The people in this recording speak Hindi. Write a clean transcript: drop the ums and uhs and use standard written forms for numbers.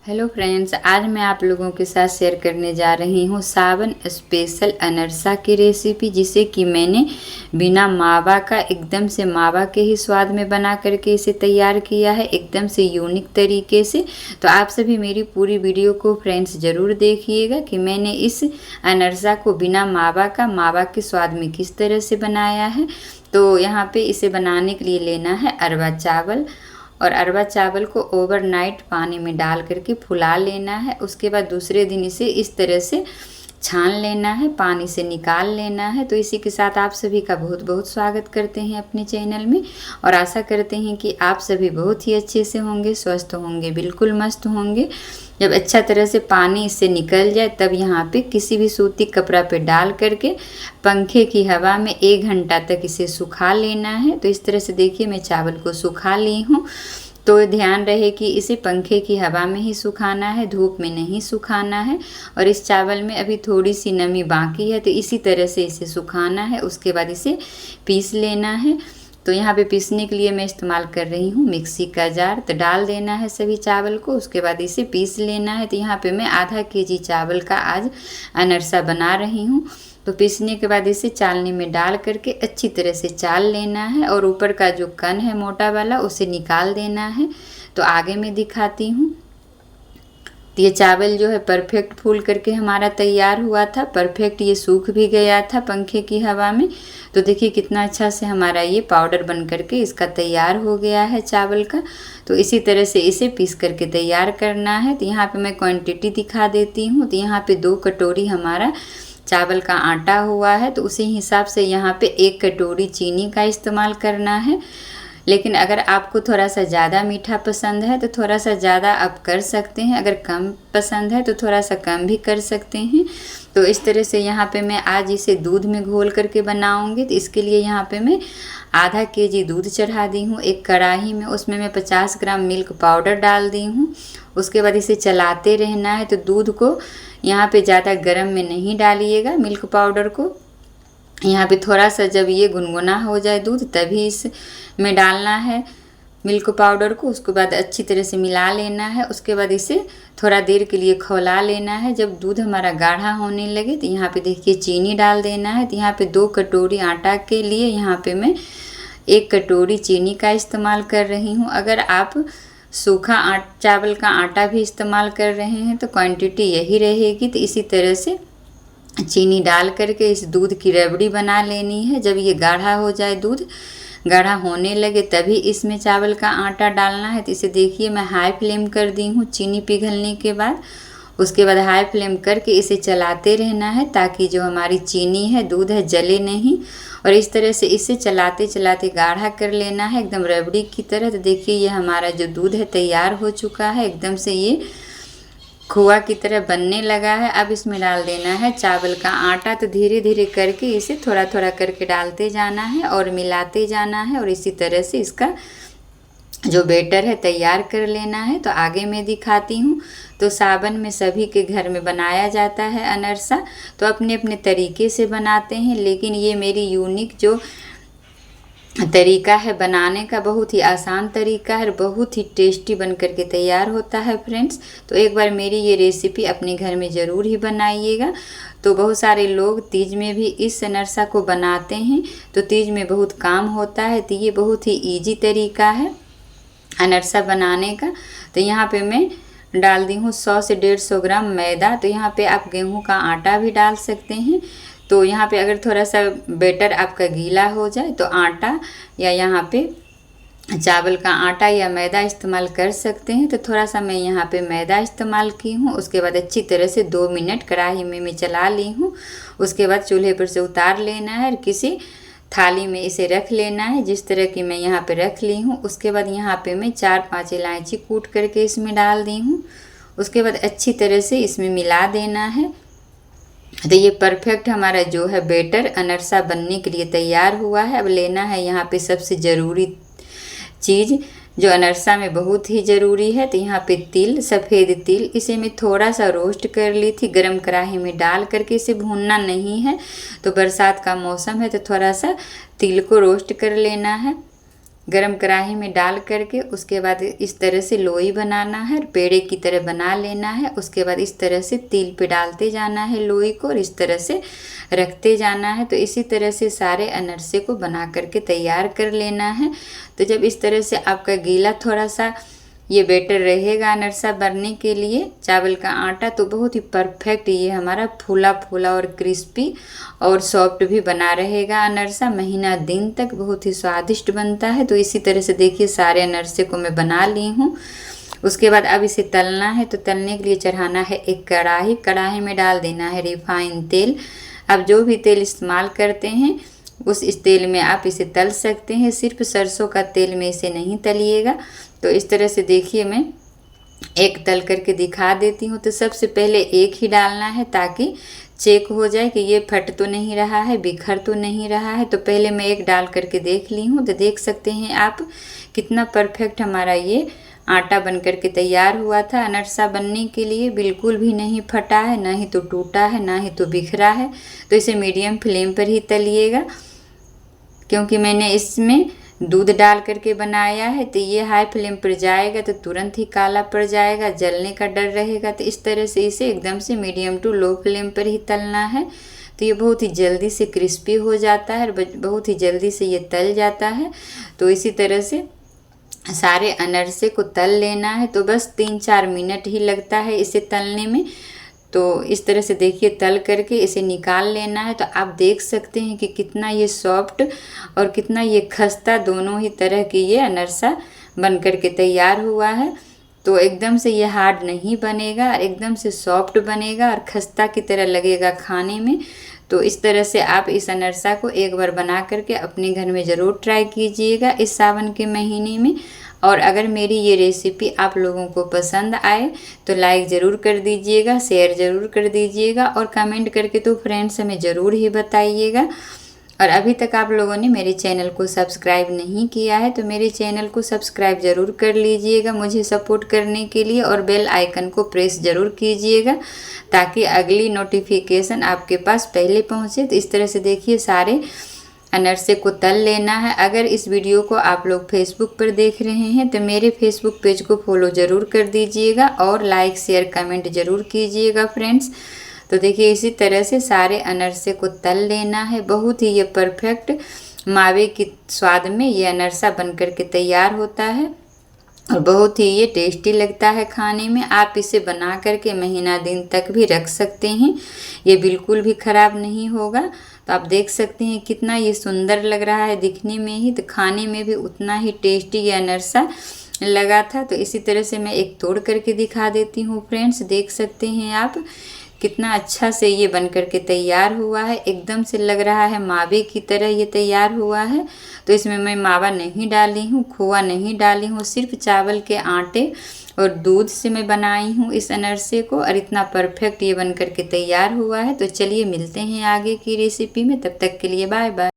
हेलो फ्रेंड्स, आज मैं आप लोगों के साथ शेयर करने जा रही हूँ सावन स्पेशल अनरसा की रेसिपी, जिसे कि मैंने बिना मावा का एकदम से मावा के ही स्वाद में बना करके इसे तैयार किया है, एकदम से यूनिक तरीके से। तो आप सभी मेरी पूरी वीडियो को फ्रेंड्स ज़रूर देखिएगा कि मैंने इस अनरसा को बिना मावा के स्वाद में किस तरह से बनाया है। तो यहाँ पे इसे बनाने के लिए लेना है अरवा चावल, और अरवा चावल को ओवरनाइट पानी में डाल करके फुला लेना है। उसके बाद दूसरे दिन इसे इस तरह से छान लेना है, पानी से निकाल लेना है। तो इसी के साथ आप सभी का बहुत बहुत स्वागत करते हैं अपने चैनल में, और आशा करते हैं कि आप सभी बहुत ही अच्छे से होंगे, स्वस्थ होंगे, बिल्कुल मस्त होंगे। जब अच्छा तरह से पानी इससे निकल जाए तब यहाँ पे किसी भी सूती कपड़ा पे डाल करके पंखे की हवा में 1 घंटा तक इसे सुखा लेना है। तो इस तरह से देखिए मैं चावल को सुखा ली हूँ। तो ध्यान रहे कि इसे पंखे की हवा में ही सुखाना है, धूप में नहीं सुखाना है। और इस चावल में अभी थोड़ी सी नमी बाकी है, तो इसी तरह से इसे सुखाना है। उसके बाद इसे पीस लेना है। तो यहाँ पे पीसने के लिए मैं इस्तेमाल कर रही हूँ मिक्सी का जार। तो डाल देना है सभी चावल को, उसके बाद इसे पीस लेना है। तो यहाँ पे मैं आधा केजी चावल का आज अनरसा बना रही हूँ। तो पीसने के बाद इसे चालनी में डाल करके अच्छी तरह से चाल लेना है, और ऊपर का जो कण है मोटा वाला उसे निकाल देना है। तो आगे मैं दिखाती हूँ। तो ये चावल जो है परफेक्ट फूल करके हमारा तैयार हुआ था, परफेक्ट ये सूख भी गया था पंखे की हवा में। तो देखिए कितना अच्छा से हमारा ये पाउडर बन करके इसका तैयार हो गया है चावल का। तो इसी तरह से इसे पीस करके तैयार करना है। तो यहाँ पे मैं क्वांटिटी दिखा देती हूँ। तो यहाँ पे 2 कटोरी हमारा चावल का आटा हुआ है, तो उसी हिसाब से यहाँ पे 1 कटोरी चीनी का इस्तेमाल करना है। लेकिन अगर आपको थोड़ा सा ज़्यादा मीठा पसंद है तो थोड़ा सा ज़्यादा आप कर सकते हैं, अगर कम पसंद है तो थोड़ा सा कम भी कर सकते हैं। तो इस तरह से यहाँ पे मैं आज इसे दूध में घोल करके बनाऊंगी। तो इसके लिए यहाँ पे मैं आधा केजी दूध चढ़ा दी हूँ एक कढ़ाई में। उसमें मैं 50 ग्राम मिल्क पाउडर डाल दी हूँ। उसके बाद इसे चलाते रहना है। तो दूध को यहाँ पे ज़्यादा गर्म में नहीं डालिएगा, मिल्क पाउडर को। यहाँ पे थोड़ा सा जब ये गुनगुना हो जाए दूध तभी इसमें डालना है मिल्क पाउडर को। उसके बाद अच्छी तरह से मिला लेना है। उसके बाद इसे थोड़ा देर के लिए खौला लेना है। जब दूध हमारा गाढ़ा होने लगे तो यहाँ पे देखिए चीनी डाल देना है। तो यहाँ पे 2 कटोरी आटा के लिए यहाँ पे मैं 1 कटोरी चीनी का इस्तेमाल कर रही हूँ। अगर आप सूखा चावल का आटा भी इस्तेमाल कर रहे हैं तो क्वांटिटी यही रहेगी। तो इसी तरह से चीनी डाल करके इस दूध की रबड़ी बना लेनी है। जब ये गाढ़ा हो जाए, दूध गाढ़ा होने लगे, तभी इसमें चावल का आटा डालना है। तो इसे देखिए मैं हाई फ्लेम कर दी हूँ चीनी पिघलने के बाद। उसके बाद हाई फ्लेम करके इसे चलाते रहना है ताकि जो हमारी चीनी है, दूध है, जले नहीं। और इस तरह से इसे चलाते चलाते गाढ़ा कर लेना है एकदम रबड़ी की तरह। तो देखिए ये हमारा जो दूध है तैयार हो चुका है, एकदम से ये खोआ की तरह बनने लगा है। अब इसमें डाल देना है चावल का आटा। तो धीरे धीरे करके इसे थोड़ा थोड़ा करके डालते जाना है और मिलाते जाना है, और इसी तरह से इसका जो बैटर है तैयार कर लेना है। तो आगे मैं दिखाती हूँ। तो सावन में सभी के घर में बनाया जाता है अनरसा, तो अपने अपने तरीके से बनाते हैं। लेकिन ये मेरी यूनिक जो तरीका है बनाने का, बहुत ही आसान तरीका है, बहुत ही टेस्टी बन करके तैयार होता है फ्रेंड्स। तो एक बार मेरी ये रेसिपी अपने घर में ज़रूर ही बनाइएगा। तो बहुत सारे लोग तीज में भी इस अनरसा को बनाते हैं। तो तीज में बहुत काम होता है, तो ये बहुत ही ईजी तरीका है अनरसा बनाने का। तो यहाँ पे मैं डाल दी हूँ 100 से 150 ग्राम मैदा। तो यहाँ पे आप गेहूं का आटा भी डाल सकते हैं। तो यहाँ पे अगर थोड़ा सा बैटर आपका गीला हो जाए तो आटा या यहाँ पे चावल का आटा या मैदा इस्तेमाल कर सकते हैं। तो थोड़ा सा मैं यहाँ पे मैदा इस्तेमाल की हूँ। उसके बाद अच्छी तरह से 2 मिनट कढ़ाई में मैं चला ली हूँ। उसके बाद चूल्हे पर से उतार लेना है और किसी थाली में इसे रख लेना है, जिस तरह की मैं यहाँ पे रख ली हूँ। उसके बाद यहाँ पे मैं 4-5 इलायची कूट करके इसमें डाल दी हूँ। उसके बाद अच्छी तरह से इसमें मिला देना है। तो ये परफेक्ट हमारा जो है बैटर अनरसा बनने के लिए तैयार हुआ है। अब लेना है यहाँ पे सबसे ज़रूरी चीज़ जो अनरसा में बहुत ही ज़रूरी है। तो यहाँ पे तिल, सफ़ेद तिल, इसे मैं थोड़ा सा रोस्ट कर ली थी गरम कढ़ाई में डाल करके। इसे भूनना नहीं है, तो बरसात का मौसम है तो थोड़ा सा तिल को रोस्ट कर लेना है। गरम कढ़ाई में डाल करके उसके बाद इस तरह से लोई बनाना है, पेड़े की तरह बना लेना है। उसके बाद इस तरह से तिल पे डालते जाना है लोई को और इस तरह से रखते जाना है। तो इसी तरह से सारे अनरसे को बना करके तैयार कर लेना है। तो जब इस तरह से आपका गीला थोड़ा सा ये बेटर रहेगा अनरसा बनने के लिए चावल का आटा, तो बहुत ही परफेक्ट ये हमारा फूला फूला और क्रिस्पी और सॉफ्ट भी बना रहेगा अनरसा। महीना दिन तक बहुत ही स्वादिष्ट बनता है। तो इसी तरह से देखिए सारे अनरसे को मैं बना ली हूँ। उसके बाद अब इसे तलना है। तो तलने के लिए चढ़ाना है एक कढ़ाई, कढ़ाई में डाल देना है रिफाइन तेल। आप जो भी तेल इस्तेमाल करते हैं इस तेल में आप इसे तल सकते हैं, सिर्फ सरसों का तेल में इसे नहीं तलिएगा। तो इस तरह से देखिए मैं एक तल करके दिखा देती हूँ। तो सबसे पहले एक ही डालना है ताकि चेक हो जाए कि ये फट तो नहीं रहा है, बिखर तो नहीं रहा है। तो पहले मैं एक डाल करके देख ली हूँ। तो देख सकते हैं आप कितना परफेक्ट हमारा ये आटा बन करके तैयार हुआ था अनरसा बनने के लिए। बिल्कुल भी नहीं फटा है, ना ही तो टूटा है, ना ही तो बिखरा है। तो इसे मीडियम फ्लेम पर ही तलिएगा, क्योंकि मैंने इसमें दूध डाल करके बनाया है। तो ये हाई फ्लेम पर जाएगा तो तुरंत ही काला पड़ जाएगा, जलने का डर रहेगा। तो इस तरह से इसे एकदम से मीडियम टू लो फ्लेम पर ही तलना है। तो ये बहुत ही जल्दी से क्रिस्पी हो जाता है और बहुत ही जल्दी से ये तल जाता है। तो इसी तरह से सारे अनरसे को तल लेना है। तो बस 3-4 मिनट ही लगता है इसे तलने में। तो इस तरह से देखिए तल करके इसे निकाल लेना है। तो आप देख सकते हैं कि कितना ये सॉफ्ट और कितना ये खस्ता दोनों ही तरह की ये अनरसा बन करके तैयार हुआ है। तो एकदम से ये हार्ड नहीं बनेगा और एकदम से सॉफ्ट बनेगा और खस्ता की तरह लगेगा खाने में। तो इस तरह से आप इस अनरसा को एक बार बना करके अपने घर में ज़रूर ट्राई कीजिएगा इस सावन के महीने में। और अगर मेरी ये रेसिपी आप लोगों को पसंद आए तो लाइक ज़रूर कर दीजिएगा, शेयर ज़रूर कर दीजिएगा और कमेंट करके तो फ्रेंड्स हमें ज़रूर ही बताइएगा। और अभी तक आप लोगों ने मेरे चैनल को सब्सक्राइब नहीं किया है तो मेरे चैनल को सब्सक्राइब ज़रूर कर लीजिएगा मुझे सपोर्ट करने के लिए, और बेल आइकन को प्रेस ज़रूर कीजिएगा ताकि अगली नोटिफिकेशन आपके पास पहले पहुँचे। तो इस तरह से देखिए सारे अनरसे को तल लेना है। अगर इस वीडियो को आप लोग फेसबुक पर देख रहे हैं तो मेरे फेसबुक पेज को फॉलो ज़रूर कर दीजिएगा और लाइक शेयर कमेंट ज़रूर कीजिएगा फ्रेंड्स। तो देखिए इसी तरह से सारे अनरसे को तल लेना है। बहुत ही ये परफेक्ट मावे की स्वाद में ये अनरसा बन करके तैयार होता है और बहुत ही ये टेस्टी लगता है खाने में। आप इसे बना करके महीना दिन तक भी रख सकते हैं, ये बिल्कुल भी ख़राब नहीं होगा। तो आप देख सकते हैं कितना ये सुंदर लग रहा है दिखने में ही, तो खाने में भी उतना ही टेस्टी ये अनरसा लगा था। तो इसी तरह से मैं एक तोड़ करके दिखा देती हूँ फ्रेंड्स। देख सकते हैं आप कितना अच्छा से ये बन करके तैयार हुआ है, एकदम से लग रहा है मावे की तरह ये तैयार हुआ है। तो इसमें मैं मावा नहीं डाली हूँ, खोआ नहीं डाली हूँ, सिर्फ चावल के आटे और दूध से मैं बनाई हूँ इस अनरसे को और इतना परफेक्ट ये बन करके तैयार हुआ है। तो चलिए मिलते हैं आगे की रेसिपी में, तब तक के लिए बाय बाय।